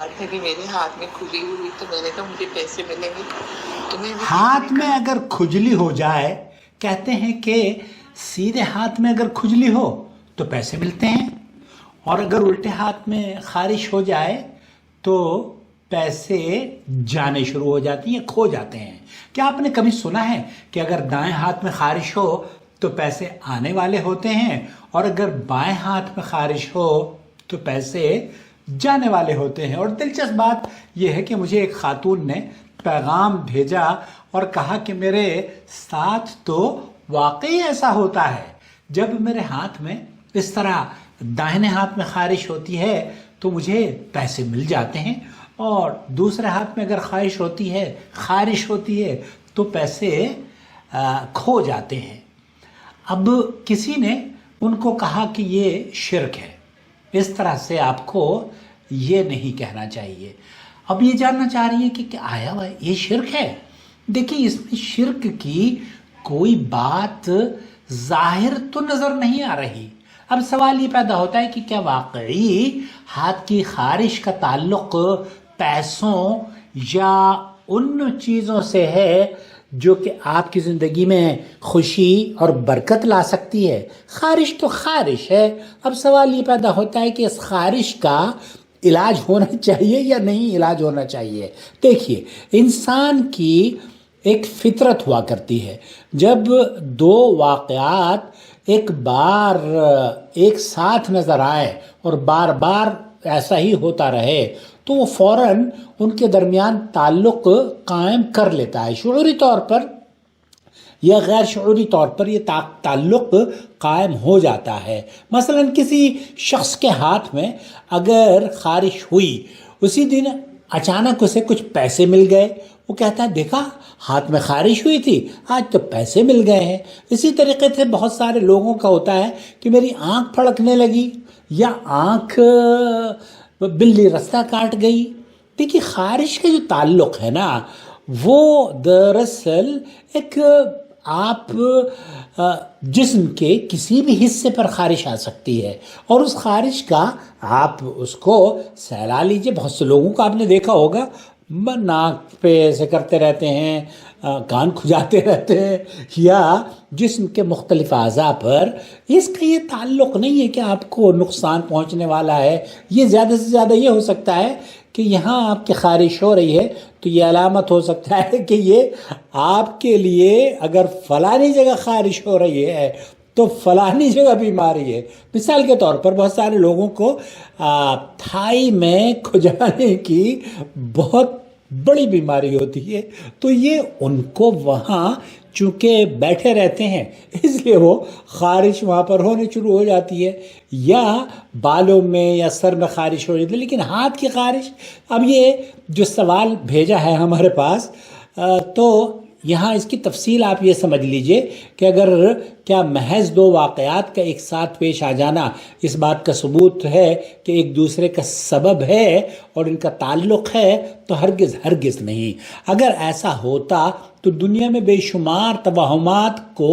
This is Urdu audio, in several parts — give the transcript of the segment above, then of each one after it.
بات ہے کہ میرے ہاتھ میں کھلی ہوئی تو میں نے کہا مجھے پیسے ملیں گے تو میں ہاتھ میں اگر کھجلی ہو جائے، کہتے ہیں کہ سیدھے ہاتھ میں اگر کھجلی ہو تو پیسے ملتے ہیں، اور اگر الٹے ہاتھ میں خارش ہو جائے تو پیسے جانے شروع ہو جاتی ہیں، کھو جاتے ہیں۔ کیا آپ نے کبھی سنا ہے کہ اگر دائیں ہاتھ میں خارش ہو تو پیسے آنے والے ہوتے ہیں، اور اگر بائیں ہاتھ میں خارش ہو تو پیسے جانے والے ہوتے ہیں؟ اور دلچسپ بات یہ ہے کہ مجھے ایک خاتون نے پیغام بھیجا اور کہا کہ میرے ساتھ تو واقعی ایسا ہوتا ہے، جب میرے ہاتھ میں اس طرح داہنے ہاتھ میں خارش ہوتی ہے تو مجھے پیسے مل جاتے ہیں، اور دوسرے ہاتھ میں اگر خارش ہوتی ہے تو پیسے کھو جاتے ہیں۔ اب کسی نے ان کو کہا کہ یہ شرک ہے، اس طرح سے آپ کو یہ نہیں کہنا چاہیے۔ اب یہ جاننا چاہ رہی ہے کہ کیا آیا ہوا یہ شرک ہے؟ دیکھیں، اس میں شرک کی کوئی بات ظاہر تو نظر نہیں آ رہی۔ اب سوال یہ پیدا ہوتا ہے کہ کیا واقعی ہاتھ کی خارش کا تعلق پیسوں یا ان چیزوں سے ہے جو کہ آپ کی زندگی میں خوشی اور برکت لا سکتی ہے؟ خارش تو خارش ہے۔ اب سوال یہ پیدا ہوتا ہے کہ اس خارش کا علاج ہونا چاہیے یا نہیں علاج ہونا چاہیے۔ دیکھیے، انسان کی ایک فطرت ہوا کرتی ہے، جب دو واقعات ایک بار ایک ساتھ نظر آئے اور بار بار ایسا ہی ہوتا رہے تو وہ فوراً ان کے درمیان تعلق قائم کر لیتا ہے، شعوری طور پر یا غیر شعوری طور پر یہ تعلق قائم ہو جاتا ہے۔ مثلا کسی شخص کے ہاتھ میں اگر خارش ہوئی، اسی دن اچانک اسے کچھ پیسے مل گئے، وہ کہتا ہے دیکھا ہاتھ میں خارش ہوئی تھی، آج تو پیسے مل گئے ہیں۔ اسی طریقے سے بہت سارے لوگوں کا ہوتا ہے کہ میری آنکھ پھڑکنے لگی یا آنکھ بلی رستہ کاٹ گئی۔ دیکھیے، خارش کا جو تعلق ہے نا، وہ دراصل ایک آپ جسم کے کسی بھی حصے پر خارش آ سکتی ہے، اور اس خارش کا آپ اس کو سہلا لیجئے۔ بہت سے لوگوں کو آپ نے دیکھا ہوگا ناک پہ ایسے کرتے رہتے ہیں، کان کھجاتے رہتے ہیں، یا جسم کے مختلف اعضاء پر۔ اس کا یہ تعلق نہیں ہے کہ آپ کو نقصان پہنچنے والا ہے۔ یہ زیادہ سے زیادہ یہ ہو سکتا ہے کہ یہاں آپ کی خارش ہو رہی ہے تو یہ علامت ہو سکتا ہے کہ یہ آپ کے لیے اگر فلانی جگہ خارش ہو رہی ہے تو فلانی جگہ بیماری ہے۔ مثال کے طور پر بہت سارے لوگوں کو تھائی میں کھجانے کی بہت بڑی بیماری ہوتی ہے، تو یہ ان کو وہاں چونکہ بیٹھے رہتے ہیں اس لیے وہ خارش وہاں پر ہونے شروع ہو جاتی ہے، یا بالوں میں یا سر میں خارش ہو جاتی ہے۔ لیکن ہاتھ کی خارش، اب یہ جو سوال بھیجا ہے ہمارے پاس، تو یہاں اس کی تفصیل آپ یہ سمجھ لیجئے کہ اگر کیا محض دو واقعات کا ایک ساتھ پیش آ جانا اس بات کا ثبوت ہے کہ ایک دوسرے کا سبب ہے اور ان کا تعلق ہے، تو ہرگز نہیں۔ اگر ایسا ہوتا تو دنیا میں بے شمار توہمات کو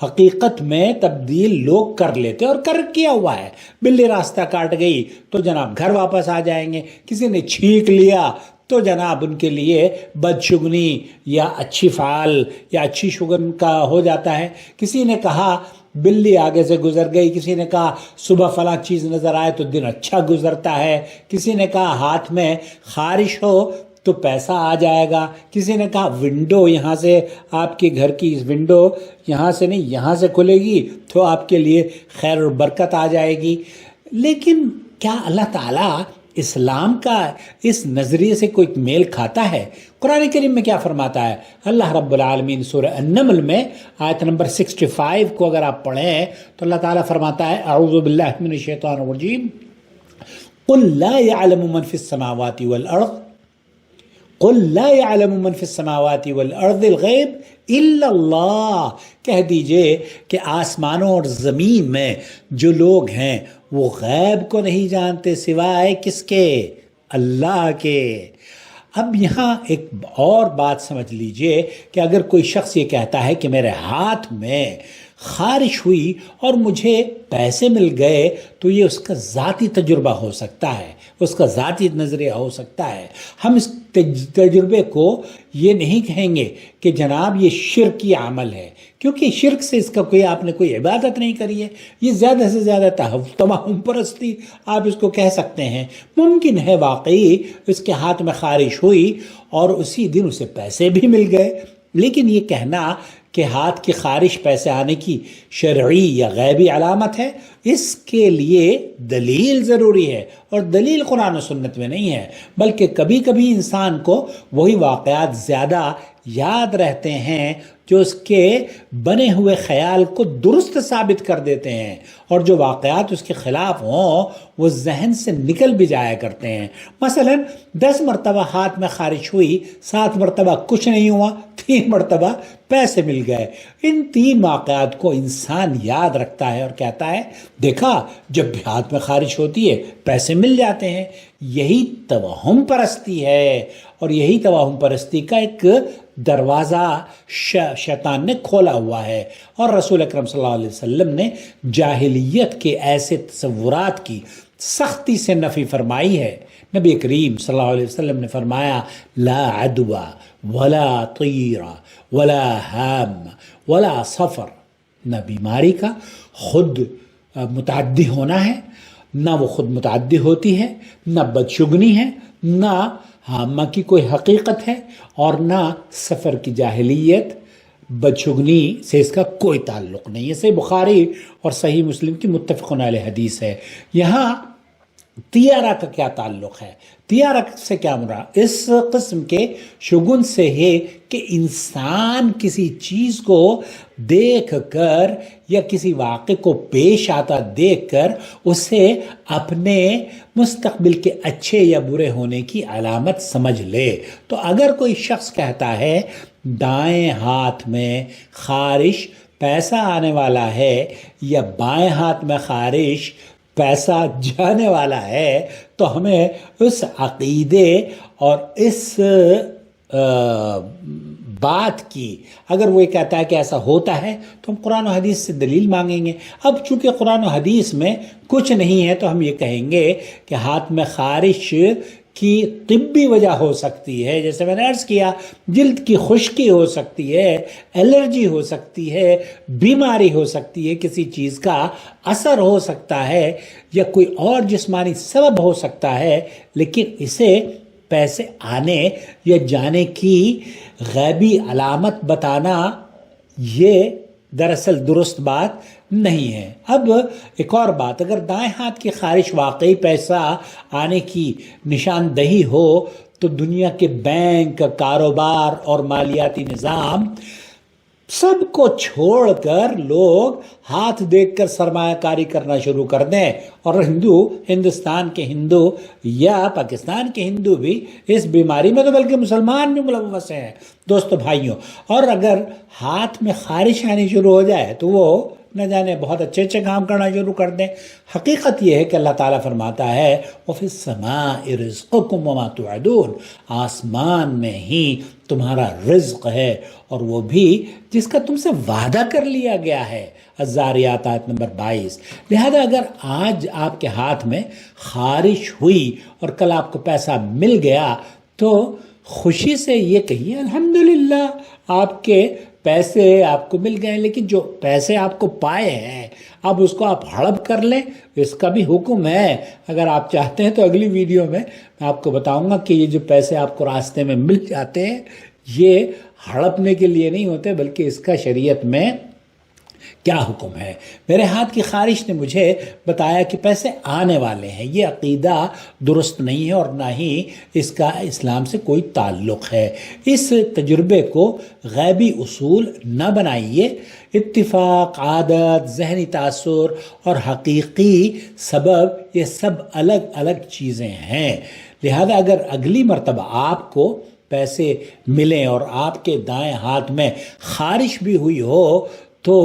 حقیقت میں تبدیل لوگ کر لیتے، اور کیا ہوا ہے۔ بلی راستہ کاٹ گئی تو جناب گھر واپس آ جائیں گے، کسی نے چھینک لیا تو جناب ان کے لیے بدشگنی یا اچھی فعال یا اچھی شگن کا ہو جاتا ہے۔ کسی نے کہا بلی آگے سے گزر گئی، کسی نے کہا صبح فلاں چیز نظر آئے تو دن اچھا گزرتا ہے، کسی نے کہا ہاتھ میں خارش ہو تو پیسہ آ جائے گا، کسی نے کہا ونڈو یہاں سے آپ کے گھر کی ونڈو یہاں سے نہیں یہاں سے کھلے گی تو آپ کے لیے خیر اور برکت آ جائے گی۔ لیکن کیا اللہ تعالیٰ اسلام کا اس نظریے سے کوئی میل کھاتا ہے؟ قرآن کریم میں کیا فرماتا ہے اللہ رب العالمین؟ سورہ النمل میں آیت نمبر 65 کو اگر آپ پڑھیں تو اللہ تعالیٰ فرماتا ہے اعوذ باللہ من الشیطان الرجیم قل لا يعلم من في السماوات والارض قل لا يعلم من في السماوات والارض الغیب الا اللہ، کہہ دیجئے کہ آسمانوں اور زمین میں جو لوگ ہیں وہ غیب کو نہیں جانتے سوائے کس کے؟ اللہ کے۔ اب یہاں ایک اور بات سمجھ لیجئے کہ اگر کوئی شخص یہ کہتا ہے کہ میرے ہاتھ میں خارش ہوئی اور مجھے پیسے مل گئے تو یہ اس کا ذاتی تجربہ ہو سکتا ہے، اس کا ذاتی نظریہ ہو سکتا ہے۔ ہم اس تجربے کو یہ نہیں کہیں گے کہ جناب یہ شرکی عمل ہے، کیونکہ شرک سے اس کا آپ نے کوئی عبادت نہیں کری ہے، یہ زیادہ سے زیادہ توہم پرستی آپ اس کو کہہ سکتے ہیں۔ ممکن ہے واقعی اس کے ہاتھ میں خارش ہوئی اور اسی دن اسے پیسے بھی مل گئے، لیکن یہ کہنا کہ ہاتھ کی خارش پیسے آنے کی شرعی یا غیبی علامت ہے، اس کے لیے دلیل ضروری ہے، اور دلیل قرآن و سنت میں نہیں ہے، بلکہ کبھی کبھی انسان کو وہی واقعات زیادہ یاد رہتے ہیں جو اس کے بنے ہوئے خیال کو درست ثابت کر دیتے ہیں، اور جو واقعات اس کے خلاف ہوں وہ ذہن سے نکل بھی جایا کرتے ہیں۔ مثلا 10 مرتبہ ہاتھ میں خارش ہوئی، 7 مرتبہ کچھ نہیں ہوا، 3 مرتبہ پیسے مل گئے۔ ان 3 واقعات کو انسان یاد رکھتا ہے اور کہتا ہے دیکھا جب بھی ہاتھ میں خارش ہوتی ہے پیسے مل جاتے ہیں۔ یہی توہم پرستی ہے، اور یہی توہم پرستی کا ایک دروازہ شیطان نے کھولا ہوا ہے، اور رسول اکرم صلی اللہ علیہ وسلم نے جاہلیت کے ایسے تصورات کی سختی سے نفی فرمائی ہے۔ نبی کریم صلی اللہ علیہ وسلم نے فرمایا لا عدوى ولا طیر ولا ہام ولا سفر، نہ بیماری کا خود متعدی ہونا ہے، نہ وہ خود متعدی ہوتی ہے، نہ بدشگنی ہے، نہ ہامہ کی کوئی حقیقت ہے، اور نہ سفر کی جاہلیت بدشگنی سے اس کا کوئی تعلق نہیں ہے۔ صحیح بخاری اور صحیح مسلم کی متفق علیہ حدیث ہے۔ یہاں طیارہ کا کیا تعلق ہے؟ طیارہ سے کیا مراد؟ اس قسم کے شگن سے ہے کہ انسان کسی چیز کو دیکھ کر یا کسی واقعے کو پیش آتا دیکھ کر اسے اپنے مستقبل کے اچھے یا برے ہونے کی علامت سمجھ لے۔ تو اگر کوئی شخص کہتا ہے دائیں ہاتھ میں خارش پیسہ آنے والا ہے یا بائیں ہاتھ میں خارش پیسہ جانے والا ہے، تو ہمیں اس عقیدے اور اس بات کی، اگر وہ یہ کہتا ہے کہ ایسا ہوتا ہے تو ہم قرآن و حدیث سے دلیل مانگیں گے۔ اب چونکہ قرآن و حدیث میں کچھ نہیں ہے تو ہم یہ کہیں گے کہ ہاتھ میں خارش کی طبی وجہ ہو سکتی ہے، جیسے میں نے عرض کیا جلد کی خشکی ہو سکتی ہے، الرجی ہو سکتی ہے، بیماری ہو سکتی ہے، کسی چیز کا اثر ہو سکتا ہے، یا کوئی اور جسمانی سبب ہو سکتا ہے، لیکن اسے پیسے آنے یا جانے کی غیبی علامت بتانا یہ دراصل درست بات نہیں ہے۔ اب ایک اور بات، اگر دائیں ہاتھ کی خارش واقعی پیسہ آنے کی نشاندہی ہو تو دنیا کے بینک، کاروبار اور مالیاتی نظام سب کو چھوڑ کر لوگ ہاتھ دیکھ کر سرمایہ کاری کرنا شروع کر دیں، اور ہندوستان کے ہندو یا پاکستان کے ہندو بھی اس بیماری میں، تو بلکہ مسلمان بھی ملوث ہیں دوستو بھائیوں۔ اور اگر ہاتھ میں خارش آنی شروع ہو جائے تو وہ نہ جانے بہت اچھے اچھے کام کرنا شروع کر دیں۔ حقیقت یہ ہے کہ اللہ تعالیٰ فرماتا ہے وَفِي السَّمَاءِ رِزْقُكُمْ وَمَا تُوعَدُونَ، آسمان میں ہی تمہارا رزق ہے اور وہ بھی جس کا تم سے وعدہ کر لیا گیا ہے۔ الذاریات آیت نمبر 22۔ لہذا اگر آج آپ کے ہاتھ میں خارش ہوئی اور کل آپ کو پیسہ مل گیا تو خوشی سے یہ کہیے الحمدللہ آپ کے پیسے آپ کو مل گئے، لیکن جو پیسے آپ کو پائے ہیں اب اس کو آپ ہڑپ کر لیں، اس کا بھی حکم ہے۔ اگر آپ چاہتے ہیں تو اگلی ویڈیو میں آپ کو بتاؤں گا کہ یہ جو پیسے آپ کو راستے میں مل جاتے ہیں یہ ہڑپنے کے لیے نہیں ہوتے، بلکہ اس کا شریعت میں کیا حکم ہے۔ میرے ہاتھ کی خارش نے مجھے بتایا کہ پیسے آنے والے ہیں، یہ عقیدہ درست نہیں ہے اور نہ ہی اس کا اسلام سے کوئی تعلق ہے۔ اس تجربے کو غیبی اصول نہ بنائیے۔ اتفاق، عادت، ذہنی تاثر اور حقیقی سبب یہ سب الگ الگ چیزیں ہیں۔ لہذا اگر اگلی مرتبہ آپ کو پیسے ملیں اور آپ کے دائیں ہاتھ میں خارش بھی ہوئی ہو تو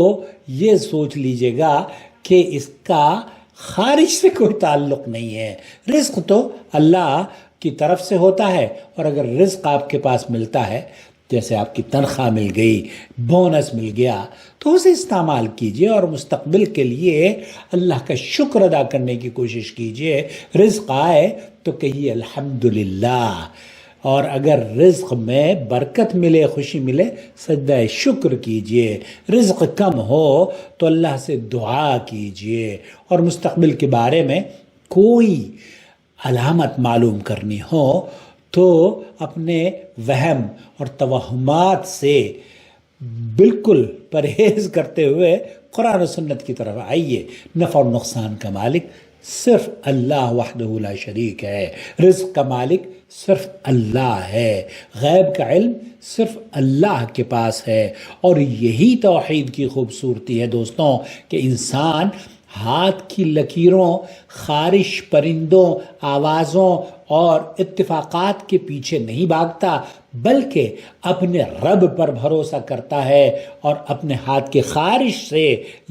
یہ سوچ لیجئے گا کہ اس کا خارش سے کوئی تعلق نہیں ہے۔ رزق تو اللہ کی طرف سے ہوتا ہے، اور اگر رزق آپ کے پاس ملتا ہے جیسے آپ کی تنخواہ مل گئی، بونس مل گیا، تو اسے استعمال کیجئے اور مستقبل کے لیے اللہ کا شکر ادا کرنے کی کوشش کیجئے۔ رزق آئے تو کہیے الحمدللہ، اور اگر رزق میں برکت ملے، خوشی ملے، سجدہ شکر کیجئے۔ رزق کم ہو تو اللہ سے دعا کیجئے، اور مستقبل کے بارے میں کوئی علامت معلوم کرنی ہو تو اپنے وہم اور توہمات سے بالکل پرہیز کرتے ہوئے قرآن و سنت کی طرف آئیے۔ نفع و نقصان کا مالک صرف اللہ وحدہ لا شریک ہے، رزق کا مالک صرف اللہ ہے، غیب کا علم صرف اللہ کے پاس ہے، اور یہی توحید کی خوبصورتی ہے دوستوں کہ انسان ہاتھ کی لکیروں، خارش پرندوں، آوازوں اور اتفاقات کے پیچھے نہیں بھاگتا، بلکہ اپنے رب پر بھروسہ کرتا ہے، اور اپنے ہاتھ کی خارش سے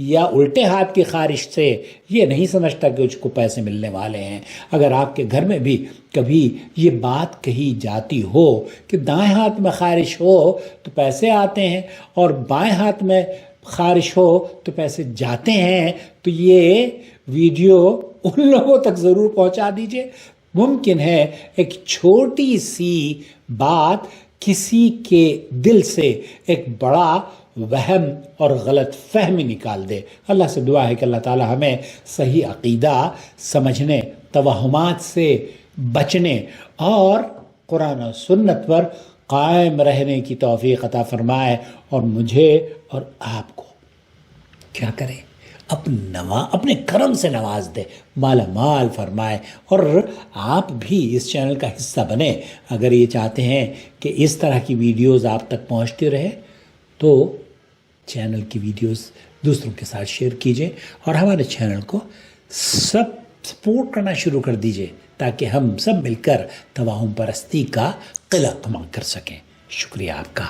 یا الٹے ہاتھ کی خارش سے یہ نہیں سمجھتا کہ اس کو پیسے ملنے والے ہیں۔ اگر آپ کے گھر میں بھی کبھی یہ بات کہی جاتی ہو کہ دائیں ہاتھ میں خارش ہو تو پیسے آتے ہیں، اور بائیں ہاتھ میں خارش ہو تو پیسے جاتے ہیں، تو یہ ویڈیو ان لوگوں تک ضرور پہنچا دیجئے۔ ممکن ہے ایک چھوٹی سی بات کسی کے دل سے ایک بڑا وہم اور غلط فہمی نکال دے۔ اللہ سے دعا ہے کہ اللہ تعالی ہمیں صحیح عقیدہ سمجھنے، توہمات سے بچنے اور قرآن و سنت پر قائم رہنے کی توفیق عطا فرمائے، اور مجھے اور آپ کو کیا کرے، اپنے کرم سے نواز دے، مالا مال فرمائے، اور آپ بھی اس چینل کا حصہ بنیں۔ اگر یہ چاہتے ہیں کہ اس طرح کی ویڈیوز آپ تک پہنچتی رہے تو چینل کی ویڈیوز دوسروں کے ساتھ شیئر کیجئے، اور ہمارے چینل کو سپورٹ کرنا شروع کر دیجئے، تاکہ ہم سب مل کر توہم پرستی کا قلعہ کما کر سکیں۔ شکریہ آپ کا۔